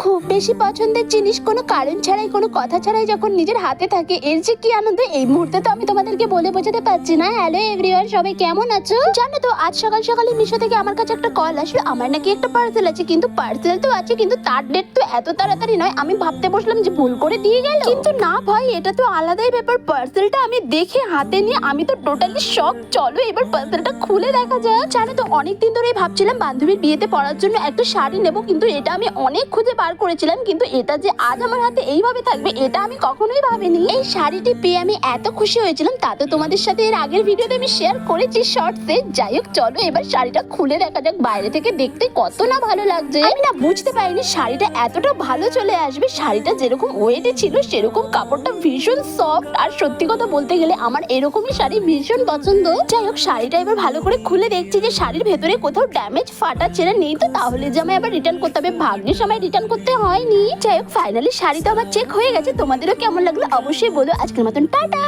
খুব বেশি পছন্দের জিনিস কোনো কারণ ছাড়াই কোনো কথা ছাড়াই যখন নিজের হাতে থাকে এর যে কি আনন্দ এই মুহূর্তে তো আমি তোমাদেরকে বলে বোঝাতে পারছি না। হ্যালো এভরিওয়ান, সবাই কেমন আছো? জানো তো আজ সকাল সকালে মিশো থেকে আমার কাছে একটা কল আসলো, আমার নাকি একটা পার্সেল আছে। কিন্তু পার্সেল তো আছে কিন্তু তার ডেট তো এত তাড়াতাড়ি নয়। আমি ভাবতে বসলাম যে ভুল করে দিয়ে গেল, কিন্তু না ভাই, এটা তো আলাদাই ব্যাপার। পার্সেলটা আমি দেখে হাতে নিয়ে আমি তো টোটালি শক। চলো এবার পার্সেলটা খুলে দেখা যাক। জানো তো অনেকদিন ধরেই ভাবছিলাম বান্ধবীর বিয়েতে পরার জন্য একটা শাড়ি নেবো, কিন্তু এটা আমি অনেক খুঁজে বার করেছিলাম, কিন্তু এটা যে আজ আমার হাতে এইভাবে থাকবে এটা আমি কখনোই ভাবিনি। এই শাড়িটি পেয়ে আমি এত খুশি হয়েছিলাম, তা তো তোমাদের সাথে এর আগের ভিডিওতে আমি শেয়ার করেছি শর্টসে। যাই হোক চলো এবার শাড়িটা খুলে দেখা যাক বাইরে থেকে দেখতে কত না ভালো লাগছে। আমি না বুঝতে পারিনি শাড়িটা এতটা ভালো চলে আসবে। শাড়িটা যেরকম ওয়েটে ছিল সেরকম কাপড়টা ভীষণ সফট, আর সত্যি কথা বলতে গেলে আমার এরকমই শাড়ি ভীষণ পছন্দ। যাই হোক শাড়িটা এবার ভালো করে খুলে দেখছি যে শাড়ির ভেতরে কোথাও ড্যামেজ ফাটা ছেঁড়া নেই তো, তাহলে যে আমি আবার রিটার্ন করতে হবে। ভাগ্যের সময় রিটার্ন করতে হয়নি। যাই হোক ফাইনালি শাড়িটা আমার চেক হয়ে গেছে। তোমাদেরও কেমন লাগলো অবশ্যই বলো। আজকের মতন টাটা।